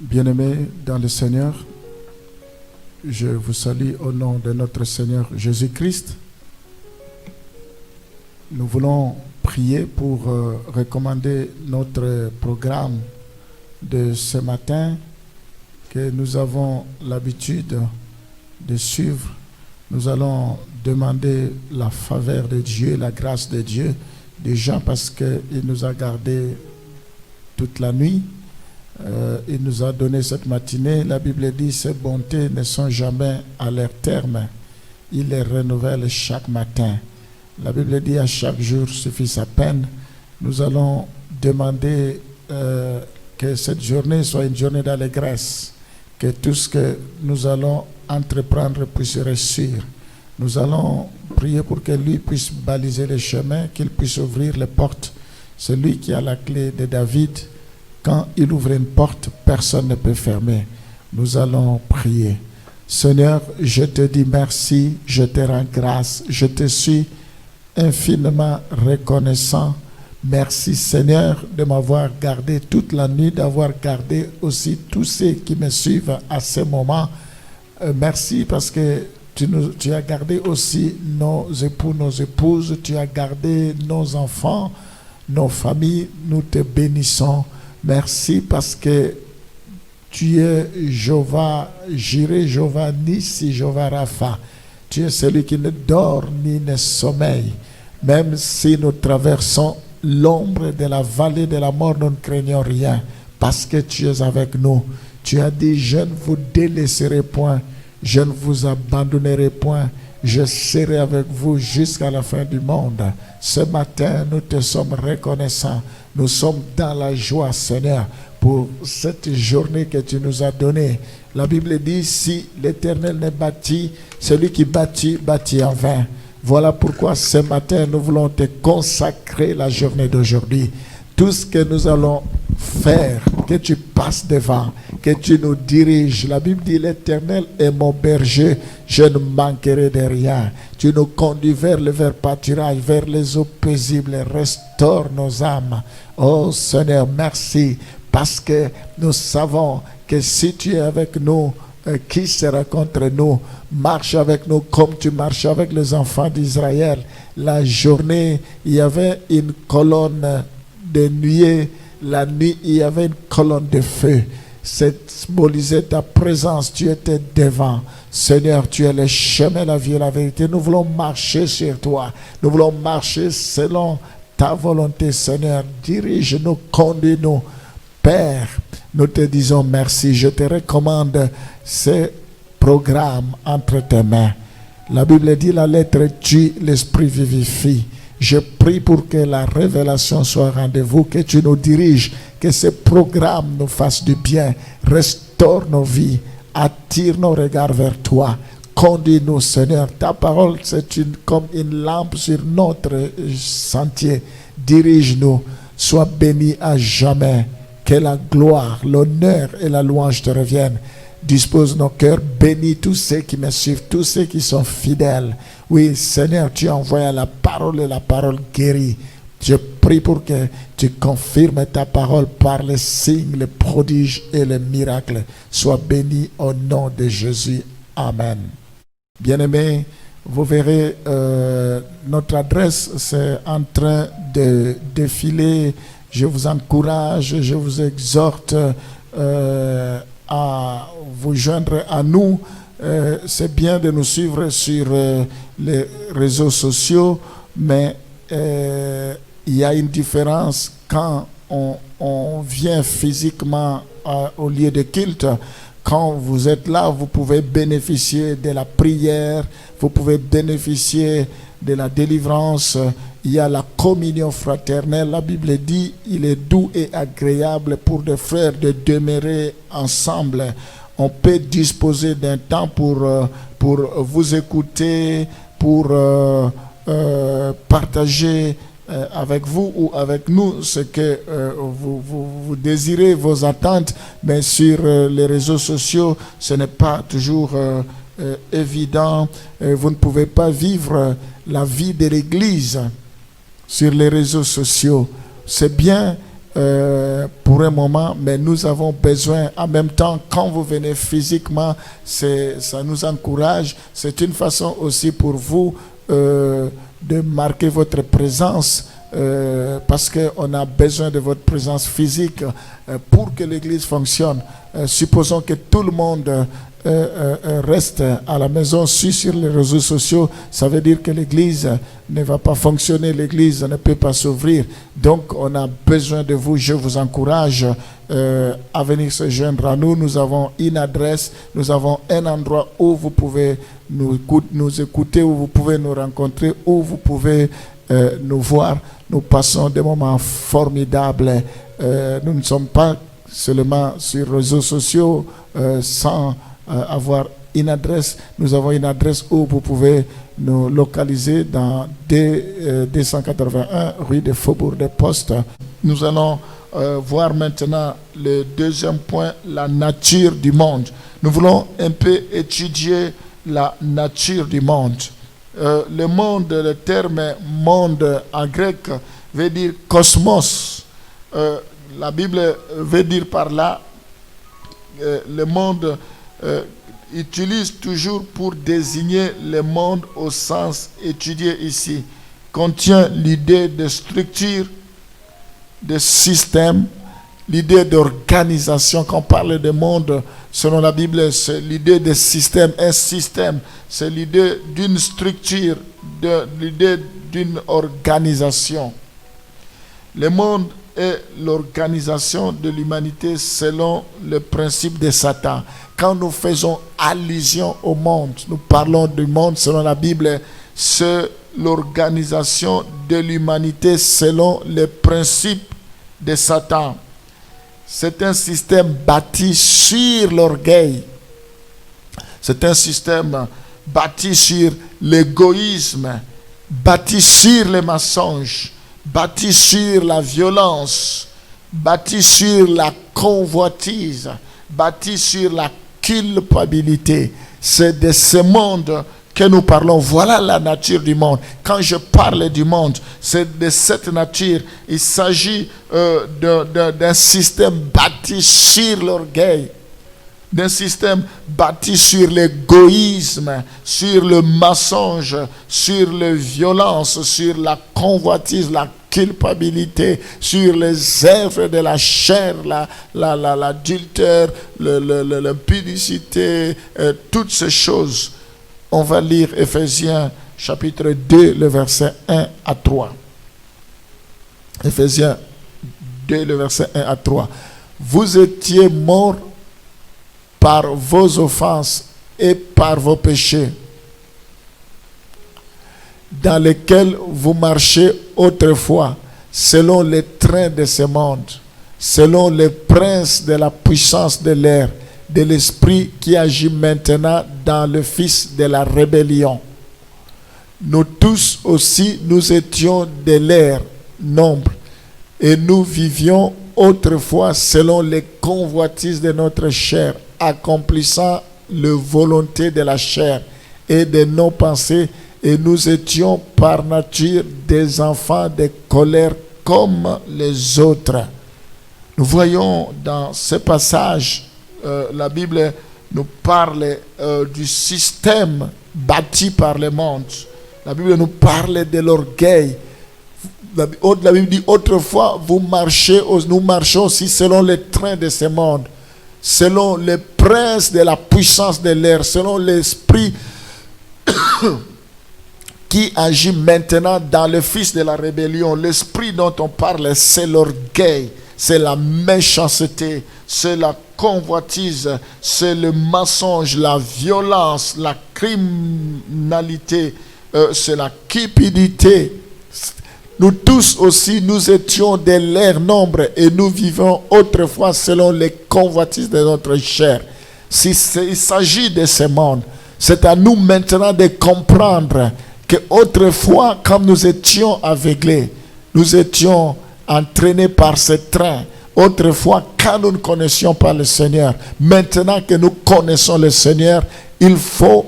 Bien-aimés dans le Seigneur, je vous salue au nom de notre Seigneur Jésus-Christ. Nous voulons prier pour recommander notre programme de ce matin que nous avons l'habitude de suivre. Nous allons demander la faveur de Dieu, la grâce de Dieu, déjà parce qu'il nous a gardés toute la nuit. Il nous a donné cette matinée. La Bible dit: ses bontés ne sont jamais à leur terme. Il les renouvelle chaque matin. La Bible dit: à chaque jour suffit sa peine. Nous allons demander que cette journée soit une journée d'allégresse, que tout ce que nous allons entreprendre puisse réussir. Nous allons prier pour que lui puisse baliser les chemins, qu'il puisse ouvrir les portes. C'est lui qui a la clé de David. Quand il ouvre une porte, personne ne peut fermer. Nous allons prier. Seigneur, je te dis merci, je te rends grâce, je te suis infiniment reconnaissant. Merci Seigneur de m'avoir gardé toute la nuit, d'avoir gardé aussi tous ceux qui me suivent à ce moment. Merci parce que tu as gardé aussi nos époux, nos épouses, tu as gardé nos enfants, nos familles. Nous te bénissons. Merci parce que tu es Jéhovah Jireh, Jéhovah Nissi, Jéhovah Rapha. Tu es celui qui ne dort ni ne sommeille. Même si nous traversons l'ombre de la vallée de la mort, nous ne craignons rien parce que tu es avec nous. Tu as dit: je ne vous délaisserai point, je ne vous abandonnerai point. Je serai avec vous jusqu'à la fin du monde. Ce matin, nous te sommes reconnaissants. Nous sommes dans la joie, Seigneur, pour cette journée que tu nous as donnée. La Bible dit: si l'Éternel ne bâtit, celui qui bâtit, bâtit en vain. Voilà pourquoi ce matin, nous voulons te consacrer la journée d'aujourd'hui. Tout ce que nous allons faire, que tu passes devant, que tu nous diriges. La Bible dit: l'Éternel est mon berger, je ne manquerai de rien. Tu nous conduis vers le vert pâturage, vers les eaux paisibles, restaure nos âmes. Oh Seigneur, merci, parce que nous savons que si tu es avec nous, qui sera contre nous? Marche avec nous comme tu marches avec les enfants d'Israël. La journée, il y avait une colonne de nuée. La nuit, il y avait une colonne de feu. C'est symbolisé ta présence. Tu étais devant. Seigneur, tu es le chemin, la vie et la vérité. Nous voulons marcher sur toi. Nous voulons marcher selon ta volonté, Seigneur. Dirige-nous, conduis-nous. Père, nous te disons merci. Je te recommande ce programme entre tes mains. La Bible dit: la lettre tue, l'esprit vivifie. Je prie pour que la révélation soit au rendez-vous, que tu nous diriges, que ce programme nous fasse du bien, restaure nos vies, attire nos regards vers toi. Conduis-nous, Seigneur. Ta parole, c'est comme une lampe sur notre sentier. Dirige-nous. Sois béni à jamais. Que la gloire, l'honneur et la louange te reviennent. Dispose nos cœurs, bénis tous ceux qui me suivent, tous ceux qui sont fidèles. Oui, Seigneur, tu as envoyé la parole et la parole guérit. Je prie pour que tu confirmes ta parole par les signes, les prodiges et les miracles. Sois béni au nom de Jésus. Amen. Bien-aimés, vous verrez, notre adresse, c'est en train de défiler. Je vous encourage, je vous exhorte à vous joindre à nous. C'est bien de nous suivre sur les réseaux sociaux, mais il y a une différence quand on vient physiquement au lieu de culte. Quand vous êtes là, vous pouvez bénéficier de la prière, vous pouvez bénéficier de la délivrance. Il y a la communion fraternelle. La Bible dit: il est doux et agréable pour des frères de demeurer ensemble. On peut disposer d'un temps pour vous écouter, pour partager avec vous ou avec nous ce que vous désirez, vos attentes. Mais sur les réseaux sociaux, ce n'est pas toujours évident. Vous ne pouvez pas vivre la vie de l'Église sur les réseaux sociaux. C'est bien pour un moment, mais nous avons besoin, en même temps, quand vous venez physiquement, ça nous encourage. C'est une façon aussi pour vous de marquer votre présence, parce qu'on a besoin de votre présence physique pour que l'Église fonctionne. Supposons que tout le monde reste à la maison, sur les réseaux sociaux, ça veut dire que l'Église ne va pas fonctionner, l'Église ne peut pas s'ouvrir. Donc on a besoin de vous. Je vous encourage à venir se joindre à nous. Nous avons une adresse, nous avons un endroit où vous pouvez nous écouter, où vous pouvez nous rencontrer, où vous pouvez nous voir. Nous passons des moments formidables. Nous ne sommes pas seulement sur les réseaux sociaux sans avoir une adresse. Nous avons une adresse où vous pouvez nous localiser dans 281 rue des Faubourgs des Postes. Nous allons voir maintenant le deuxième point, la nature du monde. Nous voulons un peu étudier la nature du monde. Le monde, le terme monde en grec veut dire cosmos. La Bible veut dire par là, le monde utilise toujours pour désigner le monde au sens étudié ici. Contient l'idée de structure, de système, l'idée d'organisation. Quand on parle de monde, selon la Bible, c'est l'idée de système. Un système, c'est l'idée d'une structure, l'idée d'une organisation. Le monde est l'organisation de l'humanité selon le principe de Satan. Quand nous faisons allusion au monde, nous parlons du monde selon la Bible, c'est l'organisation de l'humanité selon les principes de Satan. C'est un système bâti sur l'orgueil. C'est un système bâti sur l'égoïsme, bâti sur les mensonges, bâti sur la violence, bâti sur la convoitise, bâti sur la culpabilité. C'est de ce monde que nous parlons. Voilà la nature du monde. Quand je parle du monde, c'est de cette nature. Il s'agit d'un système bâti sur l'orgueil, d'un système bâti sur l'égoïsme, sur le mensonge, sur la violence, sur la convoitise, la culpabilité, sur les œuvres de la chair, l'adultère, l'impudicité, toutes ces choses. On va lire Éphésiens chapitre 2, le verset 1 à 3. Éphésiens 2, le verset 1 à 3. Vous étiez morts par vos offenses et par vos péchés, dans lesquels vous marchez autrefois, selon les trains de ce monde, selon les princes de la puissance de l'air, de l'esprit qui agit maintenant dans le fils de la rébellion. Nous tous aussi, nous étions de l'air, nombre, et nous vivions autrefois selon les convoitises de notre chair, accomplissant la volonté de la chair et de nos pensées, et nous étions par nature des enfants de colère comme les autres. Nous voyons dans ce passage, la Bible nous parle du système bâti par le monde. La Bible nous parle de l'orgueil. La Bible dit autrefois nous marchons aussi selon les trains de ce monde, selon les princes de la puissance de l'air, selon l'esprit qui agit maintenant dans le fils de la rébellion. L'esprit dont on parle, c'est l'orgueil, c'est la méchanceté, c'est la convoitise, c'est le mensonge, la violence, la criminalité, c'est la cupidité. Nous tous aussi, nous étions de leur nombre et nous vivons autrefois selon les convoitises de notre chair. Il s'agit de ce monde. C'est à nous maintenant de comprendre qu'autrefois, quand nous étions aveuglés, nous étions entraînés par ce train. Autrefois, quand nous ne connaissions pas le Seigneur, maintenant que nous connaissons le Seigneur, il faut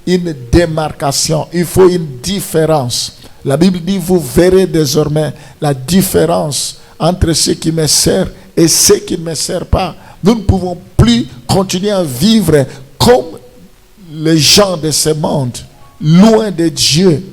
une démarcation, il faut une différence. La Bible dit, vous verrez désormais la différence entre ceux qui me servent et ceux qui ne me servent pas. Nous ne pouvons plus continuer à vivre comme les gens de ce monde, loin de Dieu,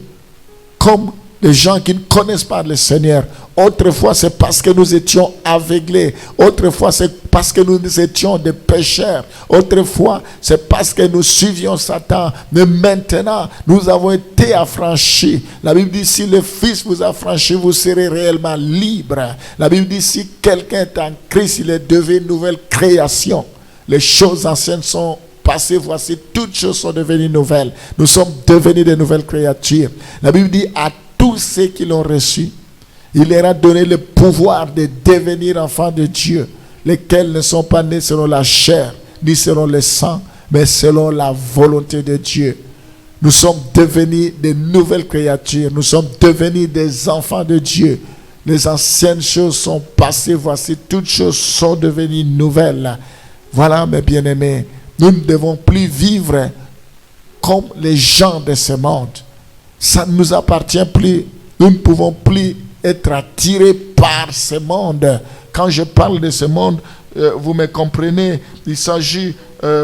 comme les gens qui ne connaissent pas le Seigneur. Autrefois, c'est parce que nous étions aveuglés. Autrefois, c'est parce que nous étions des pécheurs. Autrefois, c'est parce que nous suivions Satan. Mais maintenant, nous avons été affranchis. La Bible dit, si le Fils vous a affranchis, vous serez réellement libres. La Bible dit, si quelqu'un est en Christ, il est devenu une nouvelle création. Les choses anciennes sont passées, voici, toutes choses sont devenues nouvelles. Nous sommes devenus de nouvelles créatures. La Bible dit, à tous ceux qui l'ont reçu, il leur a donné le pouvoir de devenir enfants de Dieu, lesquels ne sont pas nés selon la chair, ni selon le sang, mais selon la volonté de Dieu. Nous sommes devenus de nouvelles créatures, nous sommes devenus des enfants de Dieu. Les anciennes choses sont passées, voici, toutes choses sont devenues nouvelles. Voilà, mes bien-aimés, nous ne devons plus vivre comme les gens de ce monde. Ça ne nous appartient plus. Nous ne pouvons plus être attirés par ce monde. Quand je parle de ce monde, vous me comprenez, il s'agit,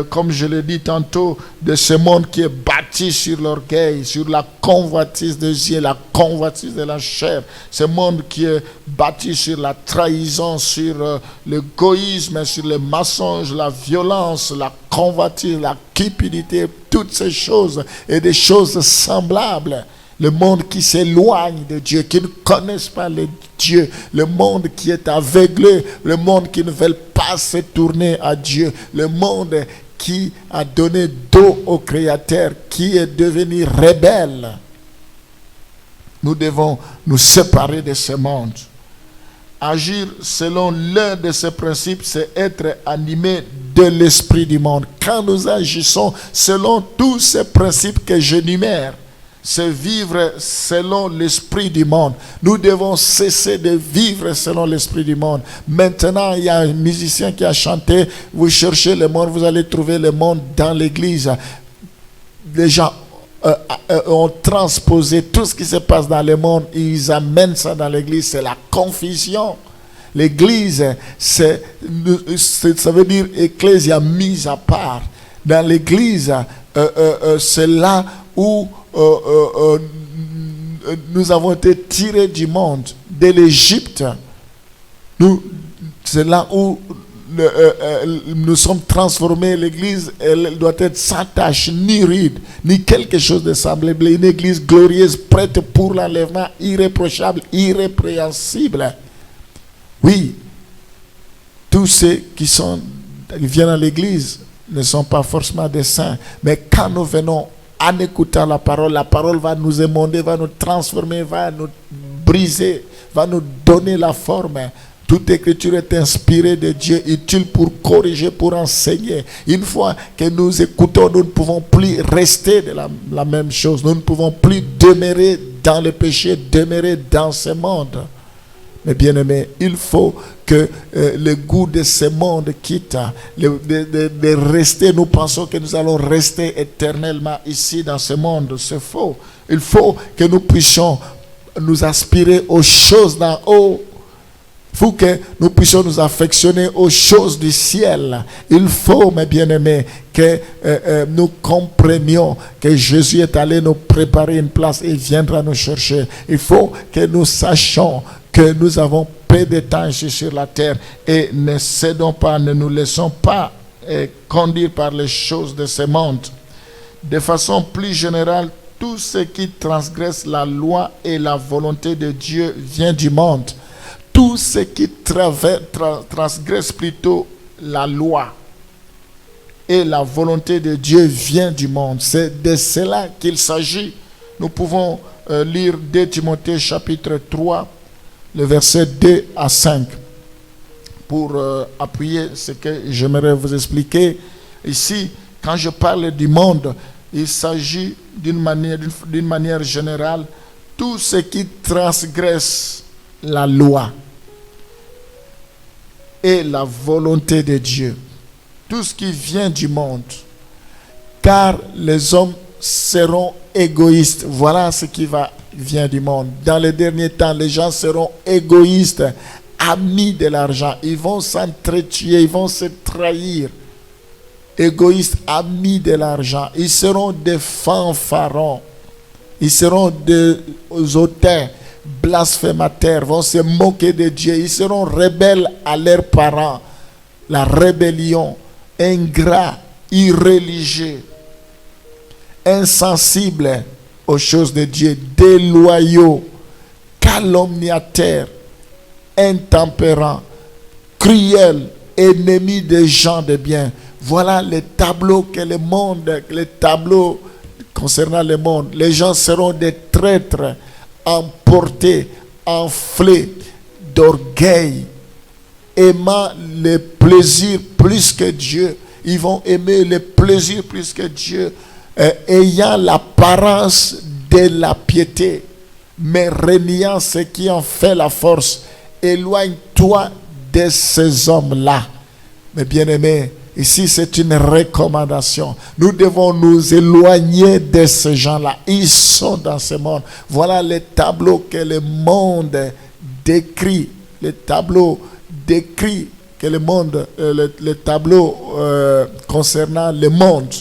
comme je l'ai dit tantôt, de ce monde qui est bâti sur l'orgueil, sur la convoitise des yeux, la convoitise de la chair. Ce monde qui est bâti sur la trahison, sur l'égoïsme, sur le mensonge, la violence, la convoitise, la cupidité, toutes ces choses et des choses semblables. Le monde qui s'éloigne de Dieu, qui ne connaissent pas le Dieu, le monde qui est aveuglé, le monde qui ne veut pas se tourner à Dieu, le monde qui a donné dos au Créateur, qui est devenu rebelle. Nous devons nous séparer de ce monde. Agir selon l'un de ces principes, c'est être animé de l'esprit du monde. Quand nous agissons selon tous ces principes que j'énumère, c'est vivre selon l'esprit du monde. Nous devons cesser de vivre selon l'esprit du monde. Maintenant, il y a un musicien qui a chanté, vous cherchez le monde, vous allez trouver le monde dans l'église. Les gens ont transposé tout ce qui se passe dans le monde, ils amènent ça dans l'église, c'est la confusion. L'église, ça veut dire ecclésia mise à part. Dans l'église, c'est là où nous avons été tirés du monde, de l'Égypte. C'est là où nous sommes transformés. L'église, elle doit être sans tache, ni ride, ni quelque chose de semblable. Une église glorieuse, prête pour l'enlèvement, irréprochable, irrépréhensible. Oui, tous ceux qui viennent à l'église ne sont pas forcément des saints, mais quand nous venons en écoutant la parole va nous émonder, va nous transformer, va nous briser, va nous donner la forme. Toute écriture est inspirée de Dieu, utile pour corriger, pour enseigner. Une fois que nous écoutons, nous ne pouvons plus rester de la même chose. Nous ne pouvons plus demeurer dans le péché, demeurer dans ce monde. Mais bien aimé, il faut que le goût de ce monde quitte, de rester. Nous pensons que nous allons rester éternellement ici dans ce monde. C'est faux. Il faut que nous puissions nous aspirer aux choses d'en haut. Il faut que nous puissions nous affectionner aux choses du ciel. Il faut, mes bien-aimés, que nous comprenions que Jésus est allé nous préparer une place et il viendra nous chercher. Il faut que nous sachions que nous avons peu de temps ici sur la terre et ne cédons pas, ne nous laissons pas conduire par les choses de ce monde. De façon plus générale, tout ce qui transgresse la loi et la volonté de Dieu vient du monde. Tout ce qui transgresse plutôt la loi et la volonté de Dieu vient du monde. C'est de cela qu'il s'agit. Nous pouvons lire 2 Timothée chapitre 3, le verset 2 à 5, pour appuyer ce que j'aimerais vous expliquer. Ici, quand je parle du monde, il s'agit d'une manière générale, tout ce qui transgresse la loi et la volonté de Dieu. Tout ce qui vient du monde. Car les hommes seront égoïstes. Voilà ce qui vient du monde. Dans les derniers temps, les gens seront égoïstes, amis de l'argent. Ils vont s'entretuer, ils vont se trahir. Égoïstes, amis de l'argent. Ils seront des fanfarons. Ils seront des auteurs, blasphémateurs, vont se moquer de Dieu. Ils seront rebelles à leurs parents. La rébellion, ingrats, irréligieux, insensibles aux choses de Dieu, déloyaux, calomniateurs, intempérants, cruels, ennemis des gens de bien. Voilà les tableaux que le monde, les tableaux concernant le monde. Les gens seront des traîtres, emportés, enflés d'orgueil, aimant les plaisirs plus que Dieu. Ils vont aimer les plaisirs plus que Dieu, ayant l'apparence de la piété, mais reniant ce qui en fait la force. Éloigne-toi de ces hommes-là. Mes bien-aimés, ici c'est une recommandation. Nous devons nous éloigner de ces gens-là. Ils sont dans ce monde. Voilà les tableaux que le monde décrit. Les tableaux décrits que le monde, les tableaux concernant le monde.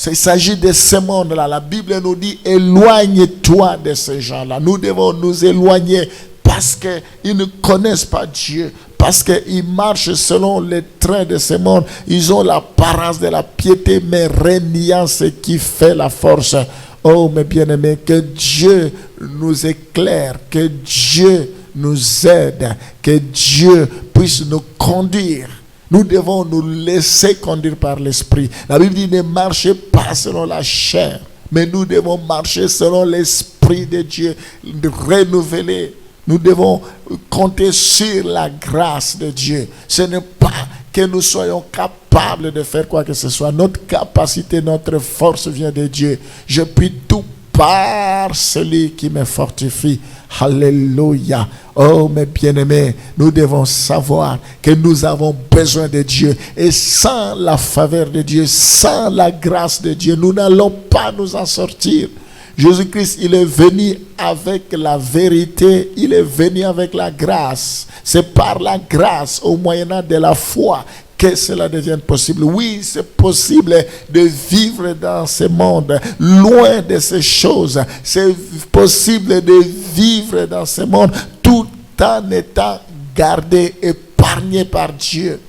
Il s'agit de ce monde-là. La Bible nous dit, éloigne-toi de ces gens-là. Nous devons nous éloigner parce qu'ils ne connaissent pas Dieu, parce qu'ils marchent selon les traits de ce monde. Ils ont l'apparence de la piété, mais reniant ce qui fait la force. Oh, mes bien-aimés, que Dieu nous éclaire, que Dieu nous aide, que Dieu puisse nous conduire. Nous devons nous laisser conduire par l'Esprit. La Bible dit, ne marchez pas selon la chair, mais nous devons marcher selon l'Esprit de Dieu, renouvelé. Nous devons compter sur la grâce de Dieu. Ce n'est pas que nous soyons capables de faire quoi que ce soit. Notre capacité, notre force vient de Dieu. Je puis tout par celui qui me fortifie. Alléluia. Oh, mes bien-aimés, nous devons savoir que nous avons besoin de Dieu. Et sans la faveur de Dieu, sans la grâce de Dieu, nous n'allons pas nous en sortir. Jésus-Christ, il est venu avec la vérité, il est venu avec la grâce. C'est par la grâce, au moyen de la foi, que cela devienne possible. Oui, c'est possible de vivre dans ce monde, loin de ces choses. C'est possible de vivre dans ce monde tout en étant gardé, épargné par Dieu.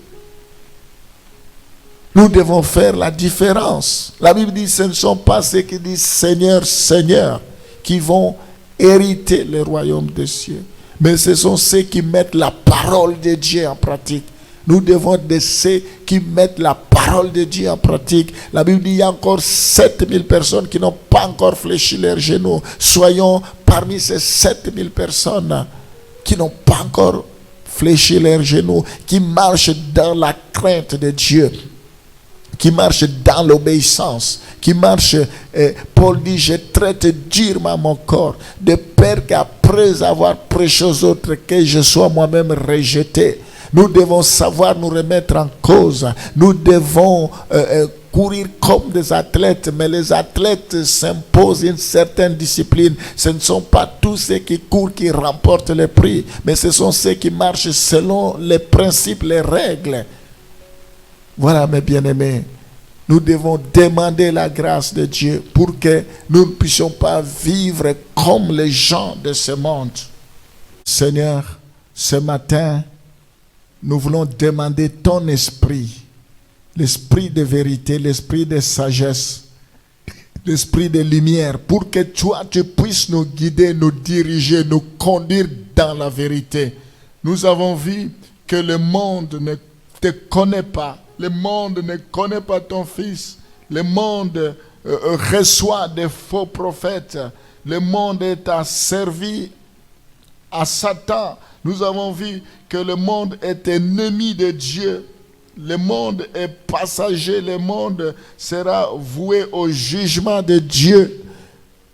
Nous devons faire la différence. La Bible dit, ce ne sont pas ceux qui disent Seigneur, Seigneur, qui vont hériter le royaume des cieux, mais ce sont ceux qui mettent la parole de Dieu en pratique. Nous devons être ceux qui mettent la parole de Dieu en pratique. La Bible dit, il y a encore 7000 personnes qui n'ont pas encore fléchi leurs genoux. Soyons parmi ces 7000 personnes qui n'ont pas encore fléchi leurs genoux, qui marchent dans la crainte de Dieu, qui marche dans l'obéissance, qui marche, Paul dit, je traite durement mon corps, de peur qu'après avoir prêché aux autres, que je sois moi-même rejeté. Nous devons savoir nous remettre en cause. Nous devons courir comme des athlètes, mais les athlètes s'imposent une certaine discipline. Ce ne sont pas tous ceux qui courent qui remportent les prix, mais ce sont ceux qui marchent selon les principes, les règles. Voilà, mes bien-aimés, nous devons demander la grâce de Dieu pour que nous ne puissions pas vivre comme les gens de ce monde. Seigneur, ce matin, nous voulons demander ton esprit, l'esprit de vérité, l'esprit de sagesse, l'esprit de lumière, pour que toi, tu puisses nous guider, nous diriger, nous conduire dans la vérité. Nous avons vu que le monde ne te connaît pas. Le monde ne connaît pas ton Fils. Le monde reçoit des faux prophètes. Le monde est asservi à Satan. Nous avons vu que le monde est ennemi de Dieu. Le monde est passager. Le monde sera voué au jugement de Dieu.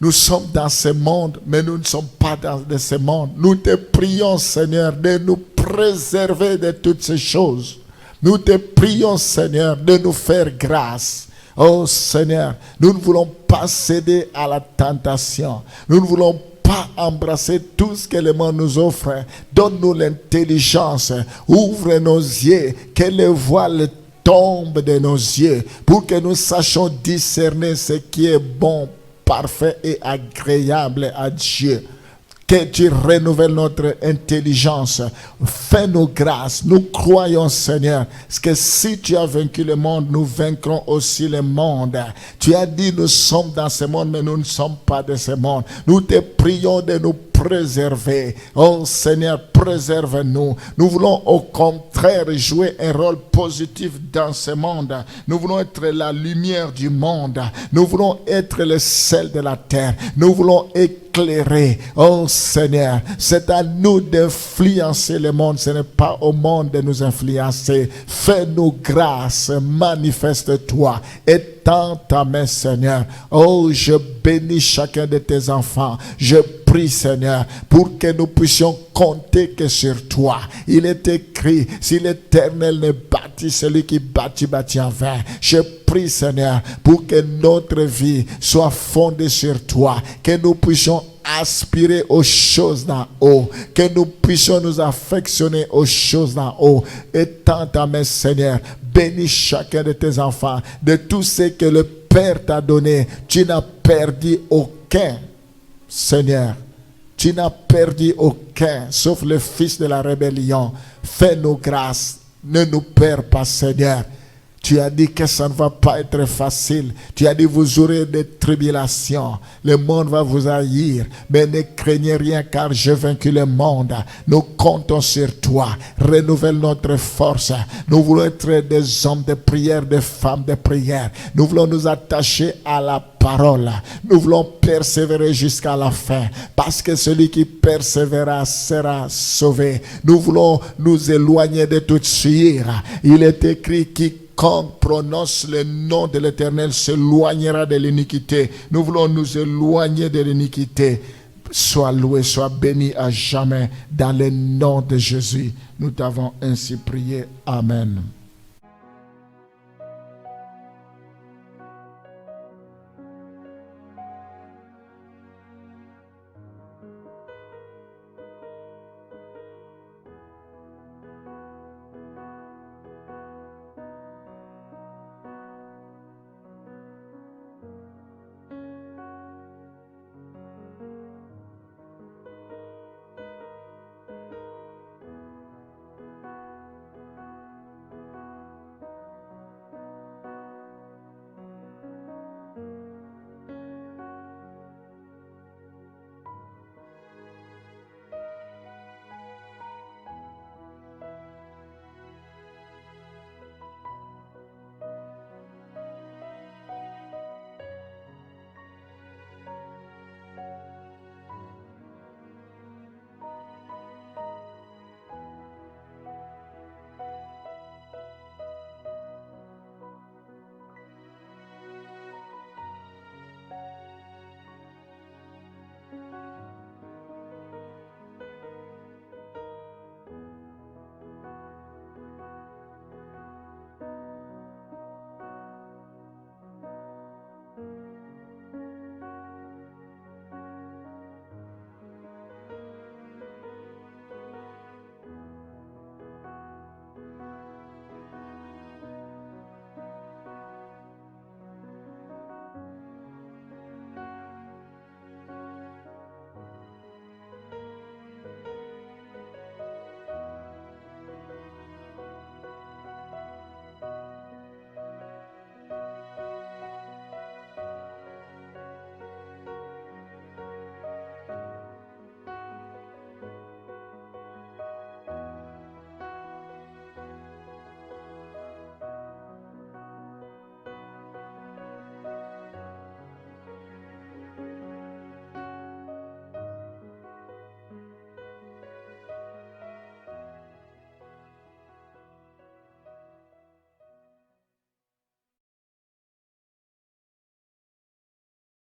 Nous sommes dans ce monde, mais nous ne sommes pas dans ce monde. Nous te prions, Seigneur, de nous préserver de toutes ces choses. Nous te prions, Seigneur, de nous faire grâce. Oh Seigneur, nous ne voulons pas céder à la tentation. Nous ne voulons pas embrasser tout ce que le monde nous offre. Donne-nous l'intelligence. Ouvre nos yeux. Que les voiles tombent de nos yeux pour que nous sachions discerner ce qui est bon, parfait et agréable à Dieu. Que tu renouvelles notre intelligence. Fais-nous grâce. Nous croyons, Seigneur, que si tu as vaincu le monde, nous vaincrons aussi le monde. Tu as dit, nous sommes dans ce monde, mais nous ne sommes pas de ce monde. Nous te prions de nous préserver. Oh Seigneur, préserve-nous. Nous voulons au contraire jouer un rôle positif dans ce monde. Nous voulons être la lumière du monde. Nous voulons être le sel de la terre. Nous voulons éclairer. Oh Seigneur, c'est à nous d'influencer le monde. Ce n'est pas au monde de nous influencer. Fais-nous grâce. Manifeste-toi. Étends ta main, Seigneur. Oh, je bénis chacun de tes enfants. Je prie, Seigneur, pour que nous puissions compter que sur toi. Il est écrit, si l'Éternel ne bâtit, celui qui bâtit en vain. Je prie, Seigneur, pour que notre vie soit fondée sur toi, que nous puissions aspirer aux choses d'en haut, que nous puissions nous affectionner aux choses d'en haut. Étends ta main, Seigneur. Bénis chacun de tes enfants, de tout ce que le Père t'a donné. Tu n'as perdu aucun, Seigneur. Tu n'as perdu aucun, sauf le fils de la rébellion. Fais-nous grâce. Ne nous perds pas, Seigneur. Tu as dit que ça ne va pas être facile. Tu as dit vous aurez des tribulations. Le monde va vous haïr. Mais ne craignez rien car j'ai vaincu le monde. Nous comptons sur toi. Renouvelle notre force. Nous voulons être des hommes de prière, des femmes de prière. Nous voulons nous attacher à la parole. Nous voulons persévérer jusqu'à la fin. Parce que celui qui persévérera sera sauvé. Nous voulons nous éloigner de toute suire. Il est écrit quiconque prononce le nom de l'Éternel s'éloignera de l'iniquité. Nous voulons nous éloigner de l'iniquité. Sois loué, sois béni à jamais dans le nom de Jésus. Nous t'avons ainsi prié. Amen.